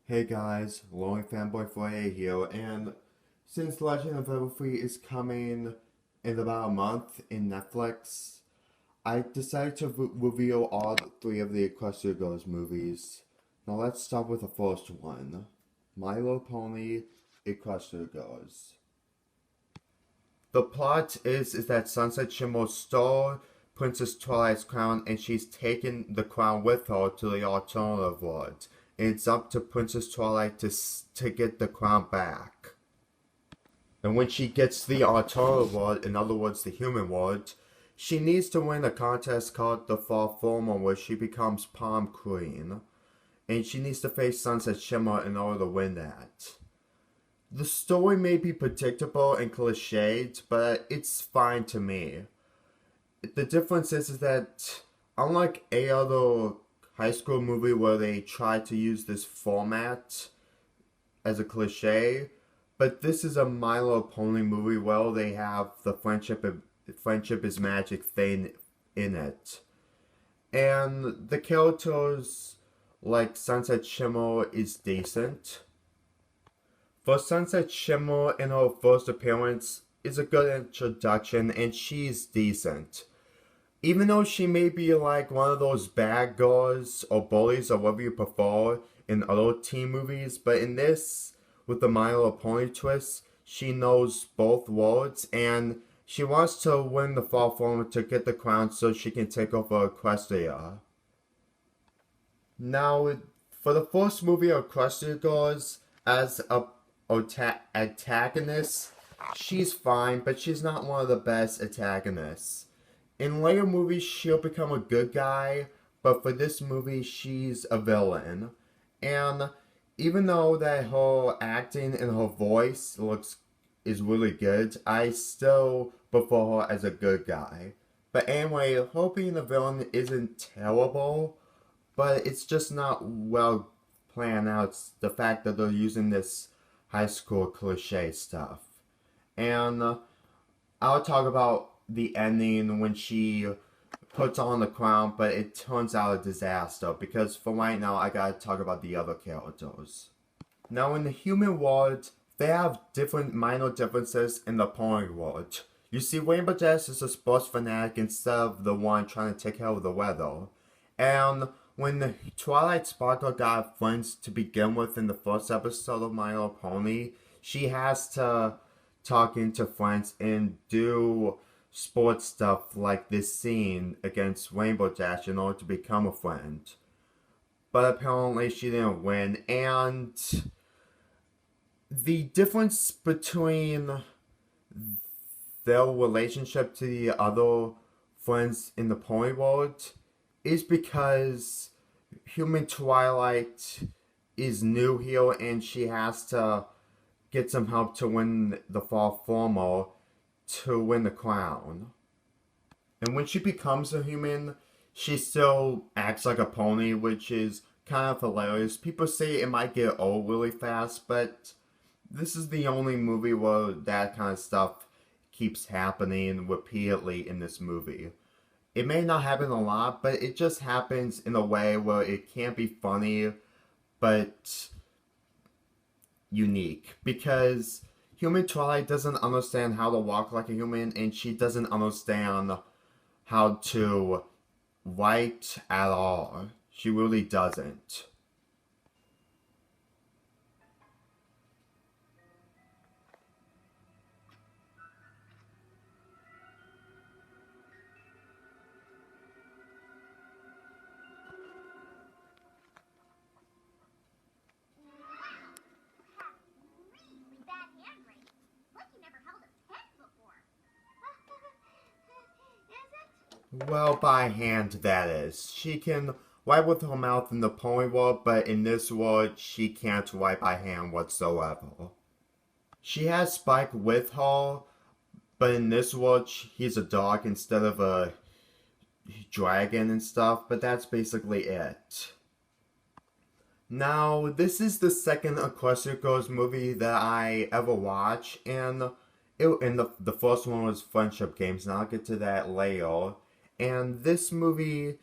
Hey guys, Lonely Fanboy 4A here, and since Legend of Everfree is coming in about a month in Netflix, I decided to reveal all three of the Equestria Girls movies. Now let's start with the first one, My Little Pony Equestria Girls. The plot is that Sunset Shimmer stole Princess Twilight's crown and she's taken the crown with her to the alternative world. And it's up to Princess Twilight to get the crown back. And when she gets the alternative world, in other words the human world, she needs to win a contest called the Fall Formal where she becomes Prom Queen. And she needs to face Sunset Shimmer in order to win that. The story may be predictable and cliched, but it's fine to me. The difference is that, unlike a other high school movie where they try to use this format as a cliche, but this is a My Little Pony movie where they have the friendship is magic thing in it. And the characters, like Sunset Shimmer, is decent. For Sunset Shimmer in her first appearance is a good introduction and she's decent. Even though she may be like one of those bad girls or bullies or whatever you prefer in other teen movies, but in this, with the My Little Pony twist, she knows both worlds and she wants to win the fall form to get the crown so she can take over Equestria. Now, for the first movie Equestria Girls, as a antagonist, she's fine, but she's not one of the best antagonists. In later movies, she'll become a good guy, but for this movie, she's a villain. And even though that her acting and her voice is really good, I still prefer her as a good guy. But anyway, her being a villain isn't terrible, but it's just not well planned out. It's the fact that they're using this high school cliche stuff. And I'll talk about the ending when she puts on the crown, but it turns out a disaster because for right now I gotta talk about the other characters. Now in the human world, they have different minor differences in the pony world. You see, Rainbow Dash is a sports fanatic instead of the one trying to take care of the weather. And when Twilight Sparkle got friends to begin with in the first episode of My Little Pony, she has to talk into friends and do sports stuff like this scene against Rainbow Dash in order to become a friend. But apparently she didn't win, and the difference between their relationship to the other friends in the pony world is because human Twilight is new here and she has to get some help to win the fall formal to win the crown. And when she becomes a human, she still acts like a pony, which is kind of hilarious. People say it might get old really fast, but this is the only movie where that kind of stuff keeps happening repeatedly in this movie. It may not happen a lot, but it just happens in a way where it can't be funny, but unique. Because human Twilight doesn't understand how to walk like a human, and she doesn't understand how to write at all. She really doesn't. Really bad handwriting. Like you never held a pen before. Is it? Well, by hand, that is. She can write with her mouth in the pony world, but in this world, she can't write by hand whatsoever. She has Spike with her, but in this world, he's a dog instead of a dragon and stuff, but that's basically it. Now, this is the second Equestria Girls movie that I ever watched, and the first one was Friendship Games, and I'll get to that later. And this movie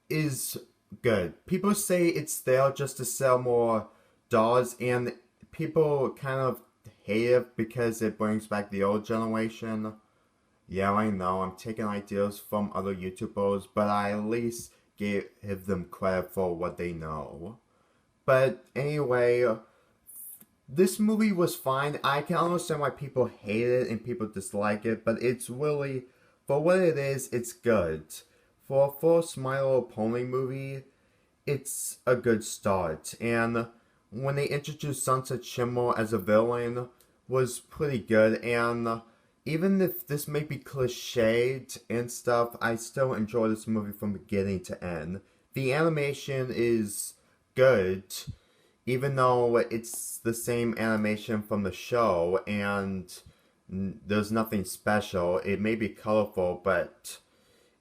is good. People say it's there just to sell more does, and people kind of hate it because it brings back the old generation. Yeah, I know, I'm taking ideas from other YouTubers, but I at least give them credit for what they know. But anyway, this movie was fine. I can understand why people hate it and people dislike it, but it's really, for what it is, it's good. For a first My Little Pony movie, it's a good start. And when they introduced Sunset Shimmer as a villain, was pretty good. And even if this may be cliched and stuff, I still enjoy this movie from beginning to end. The animation is good, even though it's the same animation from the show and there's nothing special. It may be colorful, but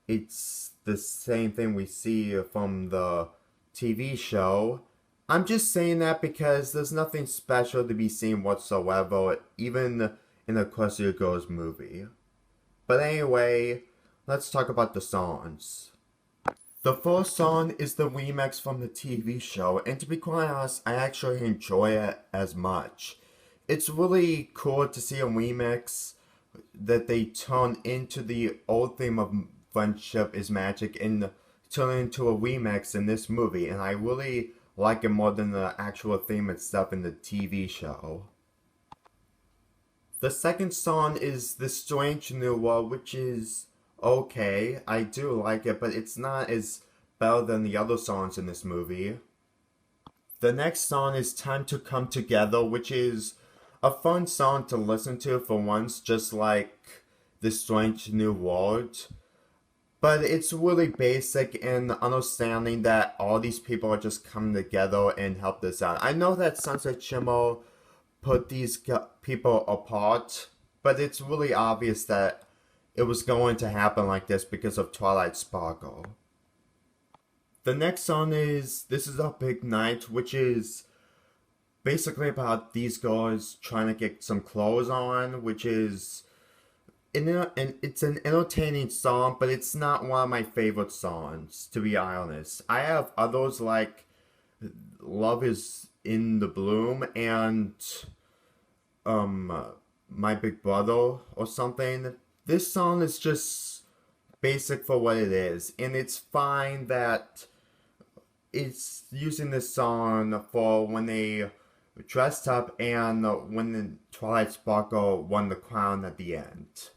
it's the same thing we see from the TV show. I'm just saying that because there's nothing special to be seen whatsoever, even in a Equestria Girls movie. But anyway, let's talk about the songs. The first song is the remix from the TV show, and to be quite honest, I actually enjoy it as much. It's really cool to see a remix that they turn into the old theme of friendship is magic and turn it into a remix in this movie, and I really like it more than the actual theme itself in the TV show. The second song is The Strange New World, which is okay. I do like it, but it's not as better than the other songs in this movie. The next song is Time to Come Together, which is a fun song to listen to for once, just like The Strange New World. But it's really basic in understanding that all these people are just coming together and help this out. I know that Sunset Shimmer put these people apart, but it's really obvious that it was going to happen like this because of Twilight Sparkle. The next song is This Is a Big Night, which is basically about these girls trying to get some clothes on, which is and it's an entertaining song, but it's not one of my favorite songs, to be honest. I have others like Love Is in the Bloom and My Big Brother or something. This song is just basic for what it is, and it's fine that it's using this song for when they dressed up and when the Twilight Sparkle won the crown at the end.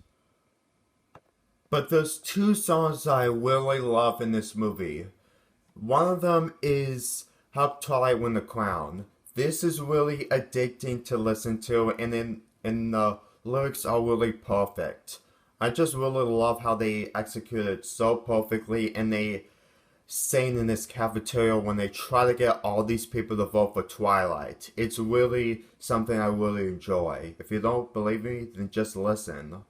But there's two songs I really love in this movie. One of them is Help Twilight Win the Crown. This is really addicting to listen to, and the lyrics are really perfect. I just really love how they execute it so perfectly, and they sing in this cafeteria when they try to get all these people to vote for Twilight. It's really something I really enjoy. If you don't believe me, then just listen.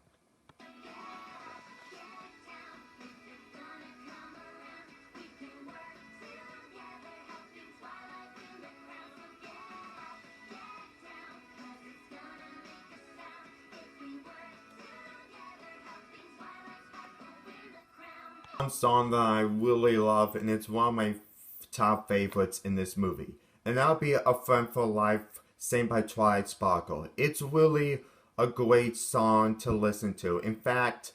One song that I really love, and it's one of my top favorites in this movie, and that'll be A Friend for Life, sang by Twilight Sparkle. It's really a great song to listen to. In fact,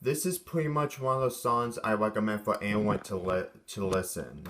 this is pretty much one of the songs I recommend for anyone to listen.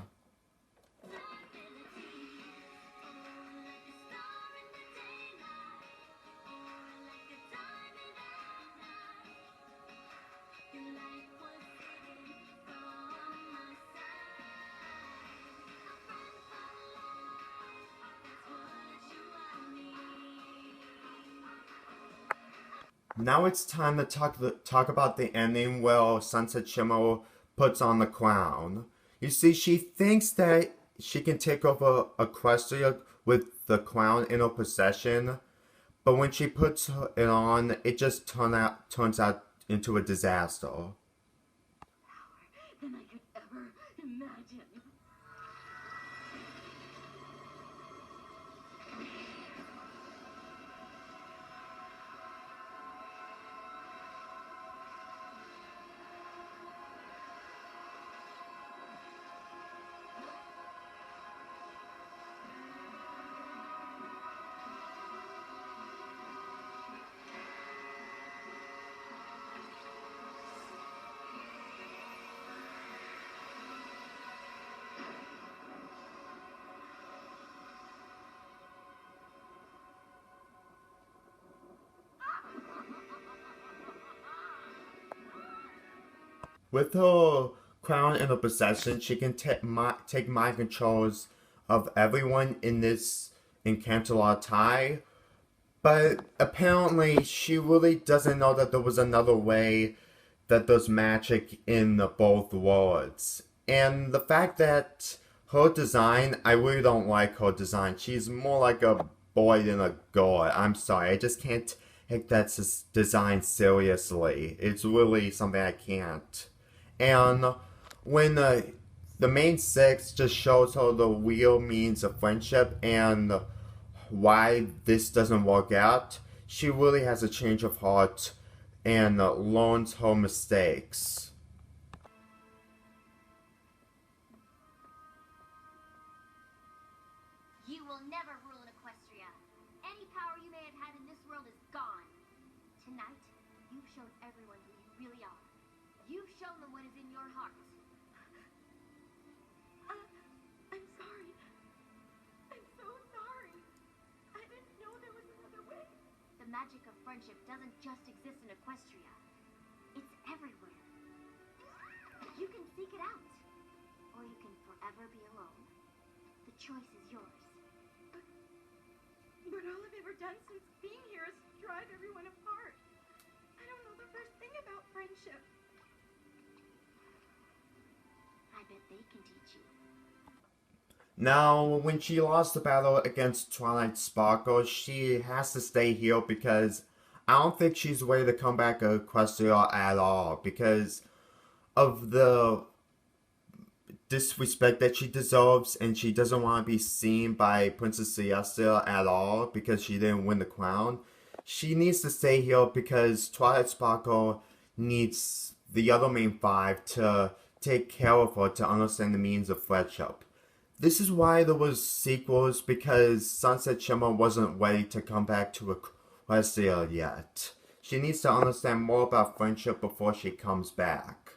Now it's time to talk about the ending where Sunset Shimmer puts on the crown. You see, she thinks that she can take over Equestria with the crown in her possession, but when she puts it on, it just turns out into a disaster. Than I could ever imagine. With her crown in her possession, she can take mind controls of everyone in this Encantalata. But apparently, she really doesn't know that there was another way that there's magic in both worlds. And the fact that her design, I really don't like her design. She's more like a boy than a girl. I'm sorry, I just can't take that design seriously. It's really something I can't. And when the main six just shows her the real means of friendship and why this doesn't work out, she really has a change of heart and learns her mistakes. You will never rule in Equestria. Any power you may have had in this world is gone. Tonight, you've shown everyone who you really are. You've shown them what is in your heart. I'm sorry. I'm so sorry. I didn't know there was another way. The magic of friendship doesn't just exist in Equestria. It's everywhere. You can seek it out, or you can forever be alone. The choice is yours. But all I've ever done since being here is drive everyone apart. I don't know the first thing about friendship. I bet they can teach you. Now, when she lost the battle against Twilight Sparkle, she has to stay here because I don't think she's ready to come back to Equestria at all because of the disrespect that she deserves, and she doesn't want to be seen by Princess Celestia at all because she didn't win the crown. She needs to stay here because Twilight Sparkle needs the other main five to take care of her to understand the means of friendship. This is why there was sequels, because Sunset Shimmer wasn't ready to come back to Equestria yet. She needs to understand more about friendship before she comes back.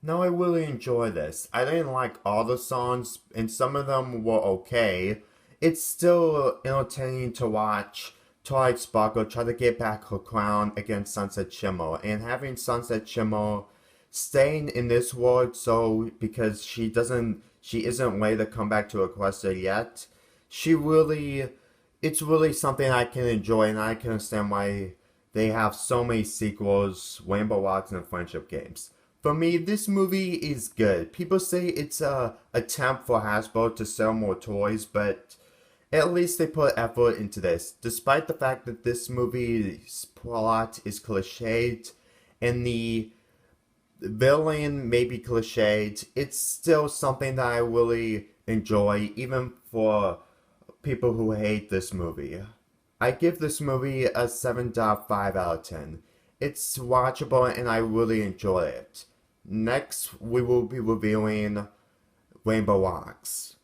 Now, I really enjoy this. I didn't like all the songs, and some of them were okay. It's still entertaining to watch Twilight Sparkle try to get back her crown against Sunset Shimmer, and having Sunset Shimmer staying in this world so because she isn't ready to come back to Equestria yet. It's really something I can enjoy, and I can understand why they have so many sequels, Rainbow Rocks, and friendship games. For me, this movie is good. People say it's a attempt for Hasbro to sell more toys, but at least they put effort into this. Despite the fact that this movie's plot is cliched and the villain may be cliched, it's still something that I really enjoy, even for people who hate this movie. I give this movie a 7.5 out of 10. It's watchable and I really enjoy it. Next, we will be reviewing Rainbow Rocks.